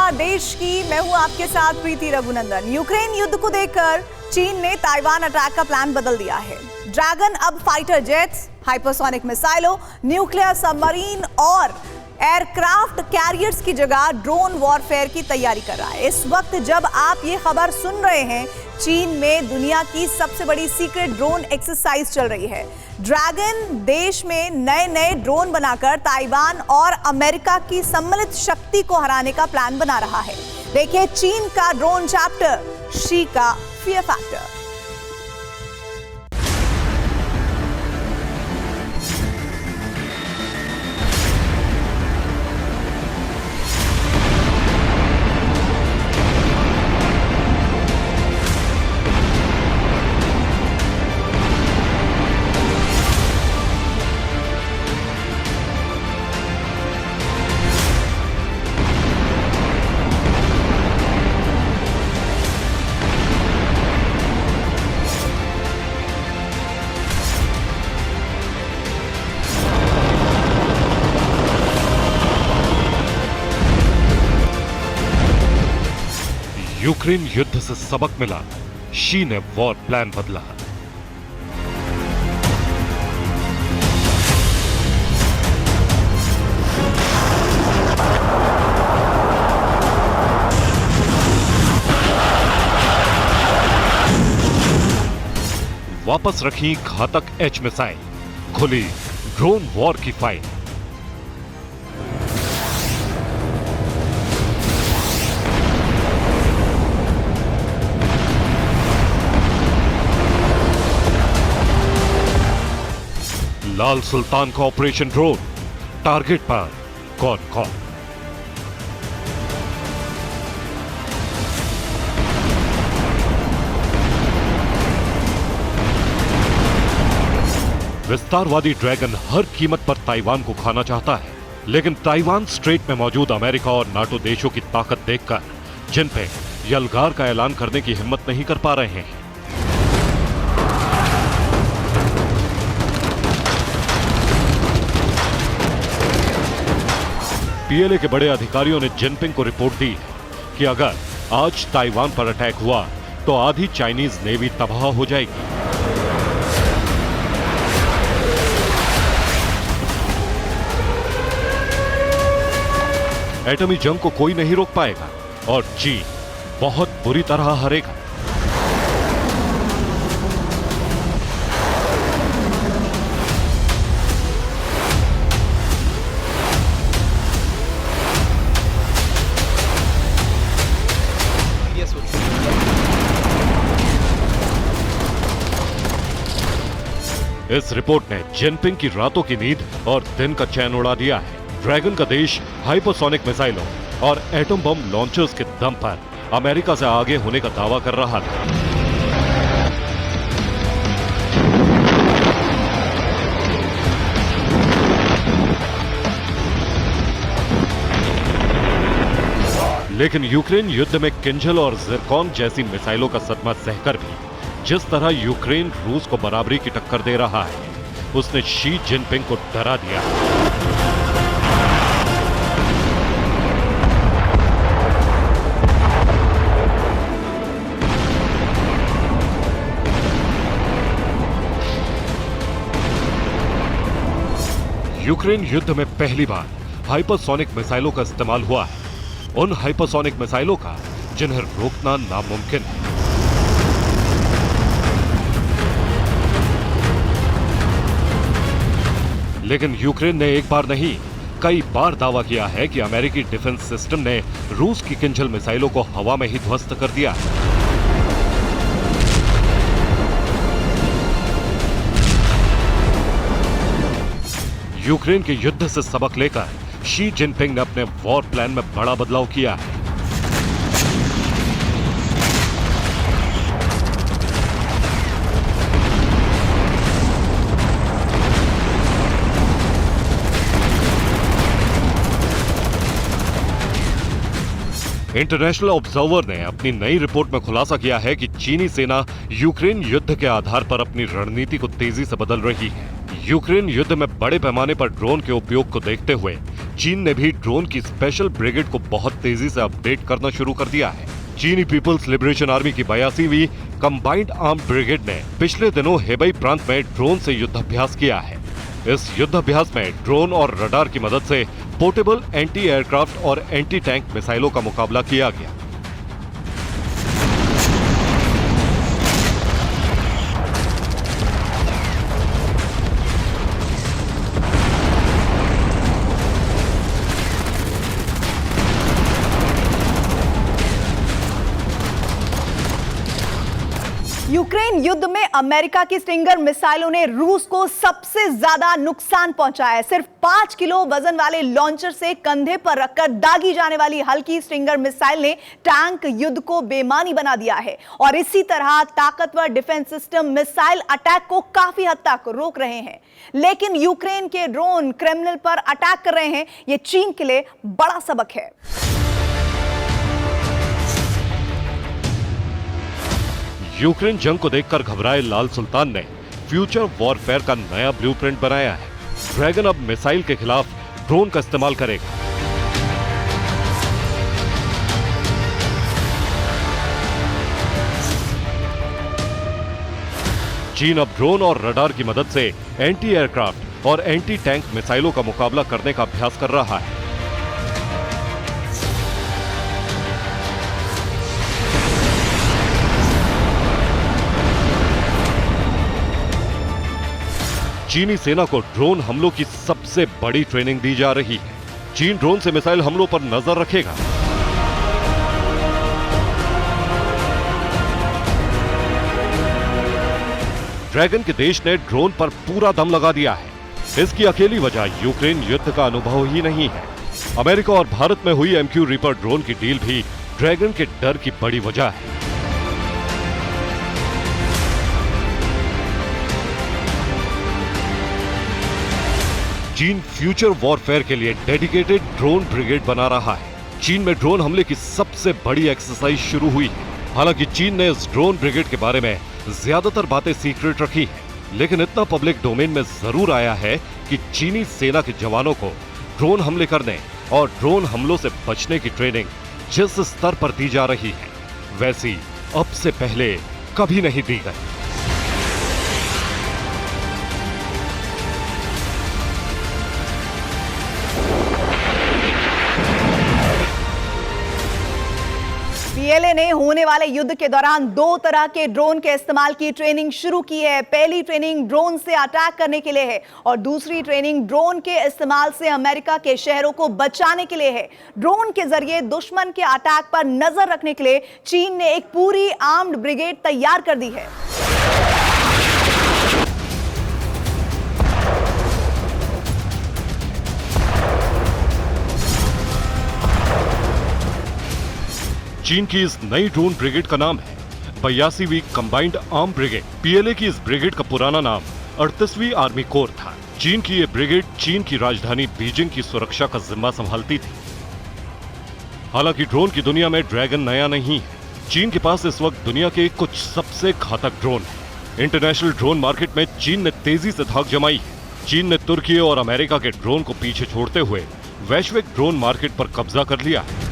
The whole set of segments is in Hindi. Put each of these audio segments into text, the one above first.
नमस्कार देश की, मैं हूं आपके साथ प्रीति रघुनंदन। यूक्रेन युद्ध को देखकर चीन ने ताइवान अटैक का प्लान बदल दिया है। ड्रैगन अब फाइटर जेट्स, हाइपरसोनिक मिसाइलों, न्यूक्लियर सबमरीन और एयरक्राफ्ट कैरियर्स की जगह ड्रोन वॉरफेयर की तैयारी कर रहा है। इस वक्त जब आप ये खबर सुन रहे हैं, चीन में दुनिया की सबसे बड़ी सीक्रेट ड्रोन एक्सरसाइज चल रही है। ड्रैगन देश में नए नए ड्रोन बनाकर ताइवान और अमेरिका की सम्मिलित शक्ति को हराने का प्लान बना रहा है। देखिए चीन का ड्रोन चैप्टर, शी का फियर फैक्टर। यूक्रेन युद्ध से सबक मिला, शी ने वॉर प्लान बदला। वापस रखी घातक एच मिसाइल, खुली ड्रोन वॉर की फाइल। लाल सुल्तान का ऑपरेशन ड्रोन, टारगेट पर कौन कौन। विस्तारवादी ड्रैगन हर कीमत पर ताइवान को खाना चाहता है, लेकिन ताइवान स्ट्रेट में मौजूद अमेरिका और नाटो देशों की ताकत देखकर जिनपिंग यलगार का ऐलान करने की हिम्मत नहीं कर पा रहे हैं। पीएलए के बड़े अधिकारियों ने जिनपिंग को रिपोर्ट दी है कि अगर आज ताइवान पर अटैक हुआ तो आधी चाइनीज नेवी तबाह हो जाएगी। एटमी जंग को कोई नहीं रोक पाएगा और चीन बहुत बुरी तरह हारेगा। इस रिपोर्ट ने जिनपिंग की रातों की नींद और दिन का चैन उड़ा दिया है। ड्रैगन का देश हाइपरसोनिक मिसाइलों और एटम बम लॉन्चर्स के दम पर अमेरिका से आगे होने का दावा कर रहा था। लेकिन यूक्रेन युद्ध में किंजल और जिरकॉन जैसी मिसाइलों का सदमा सहकर भी जिस तरह यूक्रेन रूस को बराबरी की टक्कर दे रहा है, उसने शी जिनपिंग को डरा दिया। यूक्रेन युद्ध में पहली बार हाइपरसोनिक मिसाइलों का इस्तेमाल हुआ है, उन हाइपरसोनिक मिसाइलों का जिन्हें रोकना नामुमकिन है। लेकिन यूक्रेन ने एक बार नहीं कई बार दावा किया है कि अमेरिकी डिफेंस सिस्टम ने रूस की किंजल मिसाइलों को हवा में ही ध्वस्त कर दिया। यूक्रेन के युद्ध से सबक लेकर शी जिनपिंग ने अपने वॉर प्लान में बड़ा बदलाव किया है। इंटरनेशनल ऑब्जर्वर ने अपनी नई रिपोर्ट में खुलासा किया है कि चीनी सेना यूक्रेन युद्ध के आधार पर अपनी रणनीति को तेजी से बदल रही है। यूक्रेन युद्ध में बड़े पैमाने पर ड्रोन के उपयोग को देखते हुए चीन ने भी ड्रोन की स्पेशल ब्रिगेड को बहुत तेजी से अपडेट करना शुरू कर दिया है। चीनी पीपल्स लिबरेशन आर्मी की 82वीं कंबाइंड आर्म ब्रिगेड ने पिछले दिनों हेबई प्रांत में ड्रोन से युद्धाभ्यास किया है। इस युद्धाभ्यास में ड्रोन और रडार की मदद से पोर्टेबल एंटी एयरक्राफ्ट और एंटी टैंक मिसाइलों का मुकाबला किया गया। यूक्रेन युद्ध में अमेरिका की स्टिंगर मिसाइलों ने रूस को सबसे ज्यादा नुकसान पहुंचाया है। सिर्फ 5 किलो वजन वाले लॉन्चर से कंधे पर रखकर दागी जाने वाली हल्की स्टिंगर मिसाइल ने टैंक युद्ध को बेमानी बना दिया है और इसी तरह ताकतवर डिफेंस सिस्टम मिसाइल अटैक को काफी हद तक रोक रहे हैं। लेकिन यूक्रेन के ड्रोन क्रेमलिन पर अटैक कर रहे हैं, यह चीन के लिए बड़ा सबक है। यूक्रेन जंग को देखकर घबराए लाल सुल्तान ने फ्यूचर वॉरफेयर का नया ब्लूप्रिंट बनाया है। ड्रैगन अब मिसाइल के खिलाफ ड्रोन का इस्तेमाल करेगा। चीन अब ड्रोन और रडार की मदद से एंटी एयरक्राफ्ट और एंटी टैंक मिसाइलों का मुकाबला करने का अभ्यास कर रहा है। चीनी सेना को ड्रोन हमलों की सबसे बड़ी ट्रेनिंग दी जा रही है। चीन ड्रोन से मिसाइल हमलों पर नजर रखेगा। ड्रैगन के देश ने ड्रोन पर पूरा दम लगा दिया है। इसकी अकेली वजह यूक्रेन युद्ध का अनुभव ही नहीं है। अमेरिका और भारत में हुई MQ रीपर ड्रोन की डील भी ड्रैगन के डर की बड़ी वजह है। चीन फ्यूचर वॉरफेयर के लिए डेडिकेटेड ड्रोन ब्रिगेड बना रहा है। चीन में ड्रोन हमले की सबसे बड़ी एक्सरसाइज शुरू हुई है। हालांकि चीन ने इस ड्रोन ब्रिगेड के बारे में ज्यादातर बातें सीक्रेट रखी हैं, लेकिन इतना पब्लिक डोमेन में जरूर आया है कि चीनी सेना के जवानों को ड्रोन हमले करने और ड्रोन हमलों से बचने की ट्रेनिंग जिस स्तर पर दी जा रही है, वैसी अब से पहले कभी नहीं दी गई। पीएलए ने होने वाले युद्ध के दौरान 2 तरह के ड्रोन के इस्तेमाल की ट्रेनिंग शुरू की है। पहली ट्रेनिंग ड्रोन से अटैक करने के लिए है और दूसरी ट्रेनिंग ड्रोन के इस्तेमाल से अमेरिका के शहरों को बचाने के लिए है। ड्रोन के जरिए दुश्मन के अटैक पर नजर रखने के लिए चीन ने एक पूरी आर्म्ड ब्रिगेड तैयार कर दी है। चीन की इस नई ड्रोन ब्रिगेड का नाम है 82वीं कंबाइंड आर्म ब्रिगेड। पीएलए की इस ब्रिगेड का पुराना नाम 38वीं आर्मी कोर था। चीन की ये ब्रिगेड चीन की राजधानी बीजिंग की सुरक्षा का जिम्मा संभालती थी। हालांकि ड्रोन की दुनिया में ड्रैगन नया नहीं है। चीन के पास इस वक्त दुनिया के कुछ सबसे घातक ड्रोन है। इंटरनेशनल ड्रोन मार्केट में चीन ने तेजी से धाक जमाई है। चीन ने तुर्की और अमेरिका के ड्रोन को पीछे छोड़ते हुए वैश्विक ड्रोन मार्केट पर कब्जा कर लिया है।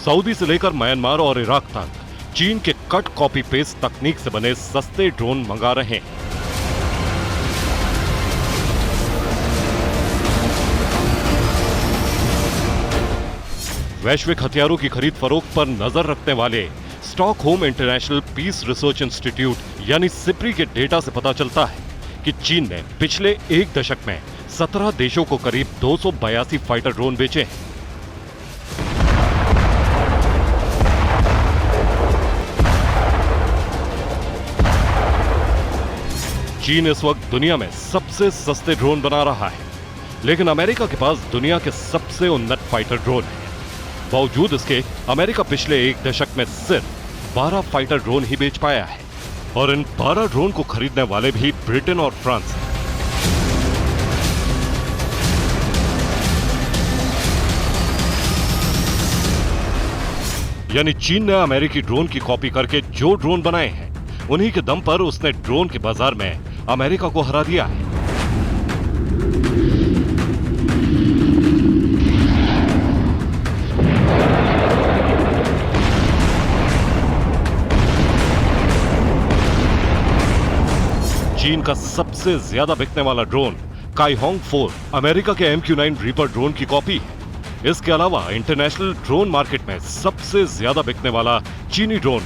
सऊदी से लेकर म्यांमार और इराक तक चीन के कट कॉपी पेस्ट तकनीक से बने सस्ते ड्रोन मंगा रहे हैं। वैश्विक हथियारों की खरीद फरोख्त पर नजर रखने वाले Stockholm International Peace Research Institute यानी सिप्री के डेटा से पता चलता है कि चीन ने पिछले 1 दशक में 17 देशों को करीब 282 फाइटर ड्रोन बेचे हैं। चीन इस वक्त दुनिया में सबसे सस्ते ड्रोन बना रहा है, लेकिन अमेरिका के पास दुनिया के सबसे उन्नत फाइटर ड्रोन है। बावजूद इसके अमेरिका पिछले 1 दशक में सिर्फ 12 फाइटर ड्रोन ही बेच पाया है और इन 12 ड्रोन को खरीदने वाले भी ब्रिटेन और फ्रांस हैं। यानी चीन ने अमेरिकी ड्रोन की कॉपी करके जो ड्रोन बनाए हैं, उन्हीं के दम पर उसने ड्रोन के बाजार में अमेरिका को हरा दिया है। चीन का सबसे ज्यादा बिकने वाला ड्रोन काईहोंग 4 अमेरिका के MQ-9 रीपर ड्रोन की कॉपी है। इसके अलावा इंटरनेशनल ड्रोन मार्केट में सबसे ज्यादा बिकने वाला चीनी ड्रोन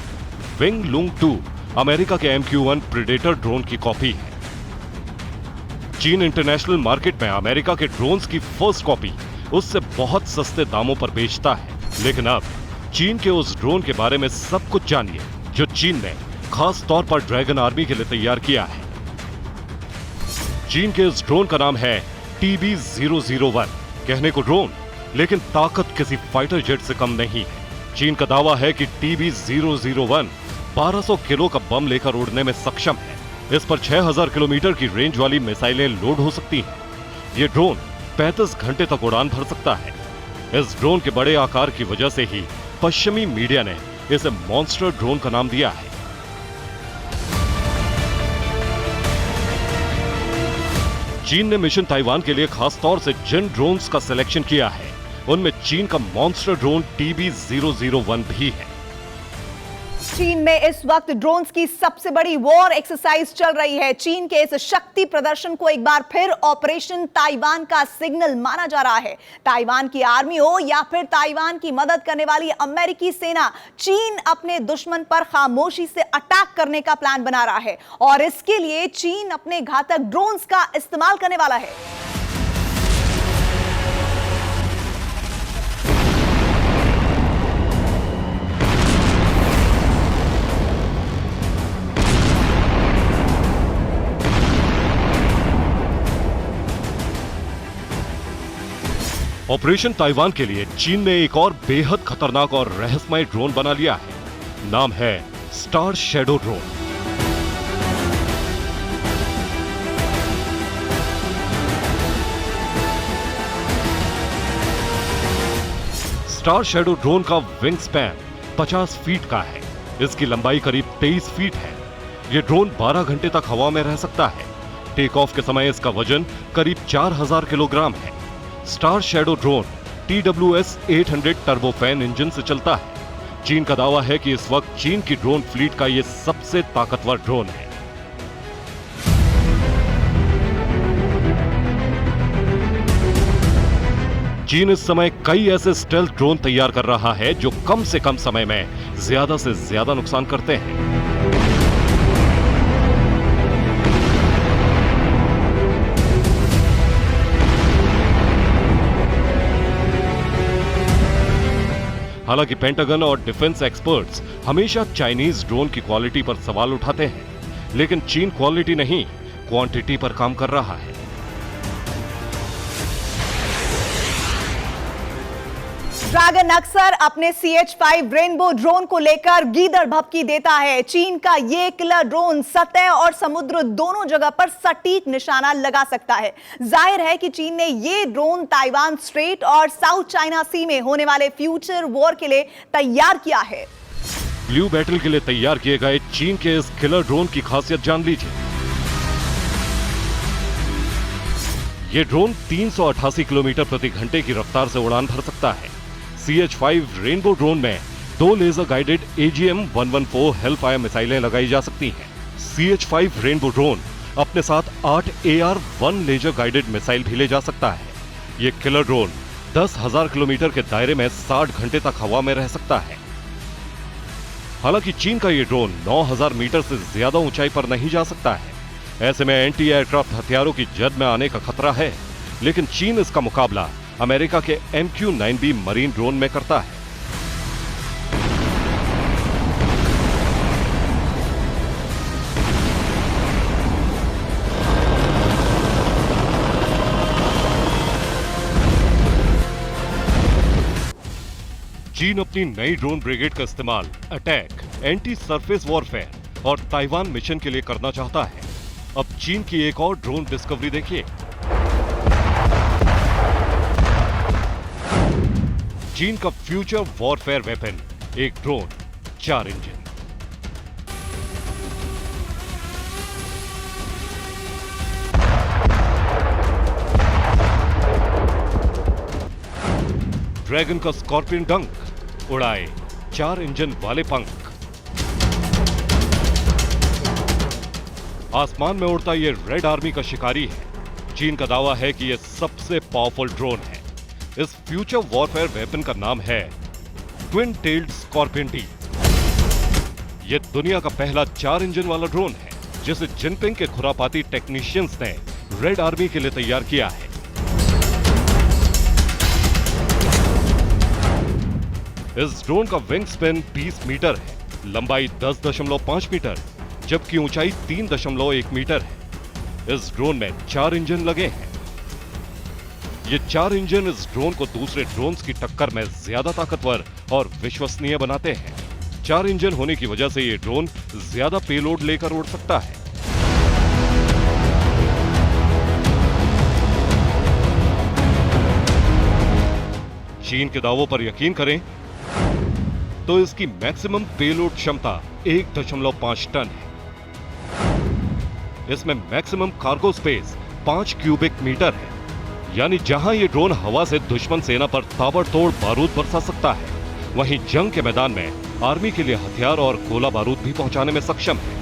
विंग लुंग 2 अमेरिका के MQ-1 प्रेडेटर ड्रोन की कॉपी है। चीन इंटरनेशनल मार्केट में अमेरिका के ड्रोन्स की फर्स्ट कॉपी उससे बहुत सस्ते दामों पर बेचता है। लेकिन अब चीन के उस ड्रोन के बारे में सब कुछ जानिए जो चीन ने खास तौर पर ड्रैगन आर्मी के लिए तैयार किया है। चीन के इस ड्रोन का नाम है TB001। कहने को ड्रोन, लेकिन ताकत किसी फाइटर जेट से कम नहीं है। चीन का दावा है कि TB001 1200 किलो का बम लेकर उड़ने में सक्षम है। इस पर 6000 किलोमीटर की रेंज वाली मिसाइलें लोड हो सकती हैं। ये ड्रोन 35 घंटे तक उड़ान भर सकता है। इस ड्रोन के बड़े आकार की वजह से ही पश्चिमी मीडिया ने इसे मॉन्स्टर ड्रोन का नाम दिया है। चीन ने मिशन ताइवान के लिए खास तौर से जिन ड्रोन्स का सिलेक्शन किया है, उनमें चीन का मॉन्स्टर ड्रोन TB001 भी है। चीन में इस वक्त ड्रोन्स की सबसे बड़ी वॉर एक्सरसाइज चल रही है। चीन के इस शक्ति प्रदर्शन को एक बार फिर ऑपरेशन ताइवान का सिग्नल माना जा रहा है। ताइवान की आर्मी हो या फिर ताइवान की मदद करने वाली अमेरिकी सेना, चीन अपने दुश्मन पर खामोशी से अटैक करने का प्लान बना रहा है और इसके लिए चीन अपने घातक ड्रोन्स का इस्तेमाल करने वाला है। ऑपरेशन ताइवान के लिए चीन ने एक और बेहद खतरनाक और रहस्यमय ड्रोन बना लिया है। नाम है star shadow drone. Star shadow drone का विंग स्पैन 50 फीट का है। इसकी लंबाई करीब 23 फीट है। यह ड्रोन 12 घंटे तक हवा में रह सकता है। टेक ऑफ के समय इसका वजन करीब 4000 किलोग्राम है। Star shadow drone TWS-800 turbofan engine से चलता है। चीन का दावा है कि इस वक्त चीन की ड्रोन फ्लीट का यह सबसे ताकतवर ड्रोन है। चीन इस समय कई ऐसे स्टेल्थ ड्रोन तैयार कर रहा है जो कम से कम समय में ज्यादा से ज्यादा नुकसान करते हैं। हालांकि पेंटागन और डिफेंस एक्सपर्ट्स हमेशा चाइनीज ड्रोन की क्वालिटी पर सवाल उठाते हैं, लेकिन चीन क्वालिटी नहीं, क्वांटिटी पर काम कर रहा है। ड्रैगन अक्सर अपने CH-5 रेनबो ड्रोन को लेकर गीदड़ भभकी देता है। चीन का ये किलर ड्रोन सतह और समुद्र दोनों जगह पर सटीक निशाना लगा सकता है। जाहिर है कि चीन ने ये ड्रोन ताइवान स्ट्रेट और साउथ चाइना सी में होने वाले फ्यूचर वॉर के लिए तैयार किया है। ब्लू बैटल के लिए तैयार किए गए चीन के इस किलर ड्रोन की खासियत जान लीजिए। ये ड्रोन 388 किलोमीटर प्रति घंटे की रफ्तार से उड़ान भर सकता है। CH-5 रेनबो ड्रोन में 2 लेजर गाइडेड AGM-114 हेलफायर मिसाइलें लगाई जा सकती हैं। CH-5 रेनबो ड्रोन अपने साथ 8 AR-1 लेजर गाइडेड मिसाइल भी ले जा सकता है। ये किलर ड्रोन 10,000 किलोमीटर के दायरे में 60 घंटे तक हवा में रह सकता है। हालांकि चीन का ये ड्रोन 9000 मीटर से ज्यादा ऊंचाई पर नहीं जा सकता है। ऐसे में एंटी एयरक्राफ्ट हथियारों की जद में आने का खतरा है, लेकिन चीन इसका मुकाबला अमेरिका के MQ-9B मरीन ड्रोन में करता है। चीन अपनी नई ड्रोन ब्रिगेड का इस्तेमाल अटैक, एंटी सरफेस वॉरफेयर और ताइवान मिशन के लिए करना चाहता है। अब चीन की एक और ड्रोन डिस्कवरी देखिए। चीन का फ्यूचर वॉरफेयर वेपन एक ड्रोन, 4 इंजन। ड्रैगन का स्कॉर्पियन डंक, उड़ाए 4 इंजन वाले पंख। आसमान में उड़ता ये रेड आर्मी का शिकारी है। चीन का दावा है कि यह सबसे पावरफुल ड्रोन है। इस फ्यूचर वॉरफेयर वेपन का नाम है ट्विन टेल्ड स्कॉर्पियन टी। यह दुनिया का पहला 4 इंजन वाला ड्रोन है जिसे जिनपिंग के खुरापाती टेक्नीशियंस ने रेड आर्मी के लिए तैयार किया है। इस ड्रोन का विंग स्पेन 20 मीटर है, लंबाई 10.5 मीटर, जबकि ऊंचाई 3.1 मीटर है। इस ड्रोन में 4 इंजन लगे हैं। ये 4 इंजन इस ड्रोन को दूसरे ड्रोन्स की टक्कर में ज्यादा ताकतवर और विश्वसनीय बनाते हैं। 4 इंजन होने की वजह से ये ड्रोन ज्यादा पेलोड लेकर उड़ सकता है। चीन के दावों पर यकीन करें तो इसकी मैक्सिमम पेलोड क्षमता 1.5 टन है। इसमें maximum cargo space 5 cubic metre है, यानी जहां ये ड्रोन हवा से दुश्मन सेना पर ताबड़तोड़ बारूद बरसा सकता है, वहीं जंग के मैदान में आर्मी के लिए हथियार और गोला बारूद भी पहुंचाने में सक्षम है।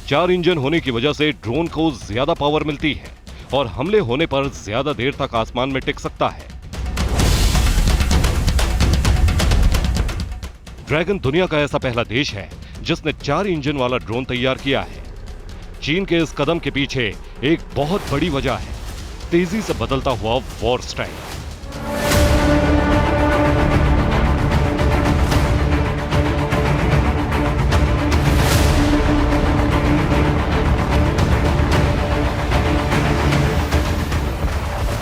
चार इंजन होने की वजह से ड्रोन को ज्यादा पावर मिलती है और हमले होने पर ज्यादा देर तक आसमान में टिक सकता है। ड्रैगन दुनिया का ऐसा पहला देश है जिसने 4 इंजन वाला ड्रोन तैयार किया है। चीन के इस कदम के पीछे एक बहुत बड़ी वजह है तेजी से बदलता हुआ वॉर स्टाइल।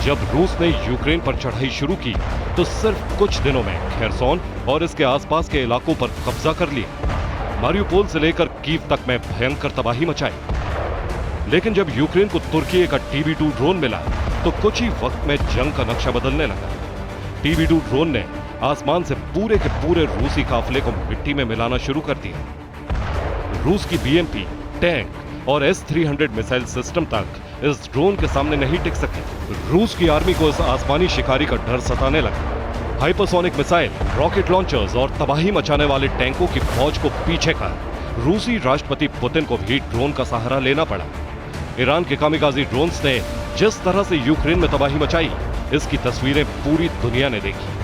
जब रूस ने यूक्रेन पर चढ़ाई शुरू की तो सिर्फ कुछ दिनों में खेरसोन और इसके आसपास के इलाकों पर कब्जा कर लिया। मारियुपोल से लेकर कीव तक में भयंकर तबाही मचाई। लेकिन जब यूक्रेन को तुर्की का TB2 ड्रोन मिला तो कुछ ही वक्त में जंग का नक्शा बदलने लगा। TB2 ड्रोन ने आसमान से पूरे के पूरे रूसी काफिले को मिट्टी में मिलाना शुरू कर दिया। रूस की BMP, टैंक और S-300 मिसाइल सिस्टम तक इस ड्रोन के सामने नहीं टिक सके। रूस की आर्मी को इस आसमानी शिकारी का डर सताने लगा। हाइपरसोनिक मिसाइल, रॉकेट लॉन्चर्स और तबाही मचाने वाले टैंकों की फौज को पीछे कर रूसी राष्ट्रपति पुतिन को भी ड्रोन का सहारा लेना पड़ा। ईरान के कामिकाजी ड्रोन्स ने जिस तरह से यूक्रेन में तबाही मचाई, इसकी तस्वीरें पूरी दुनिया ने देखी।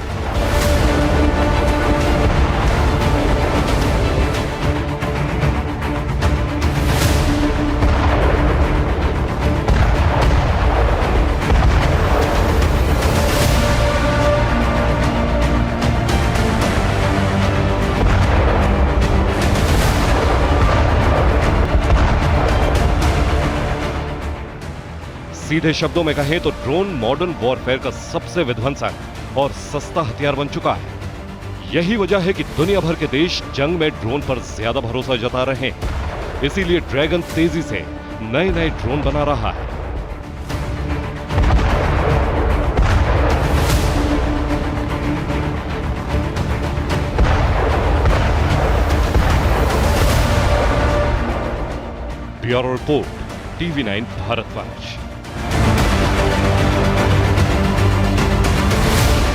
सीधे शब्दों में कहें तो ड्रोन मॉडर्न वॉरफेयर का सबसे विध्वंसक और सस्ता हथियार बन चुका है। यही वजह है कि दुनिया भर के देश जंग में ड्रोन पर ज्यादा भरोसा जता रहे हैं। इसीलिए ड्रैगन तेजी से नए नए ड्रोन बना रहा है। Bureau report, TV9 भारतवंश।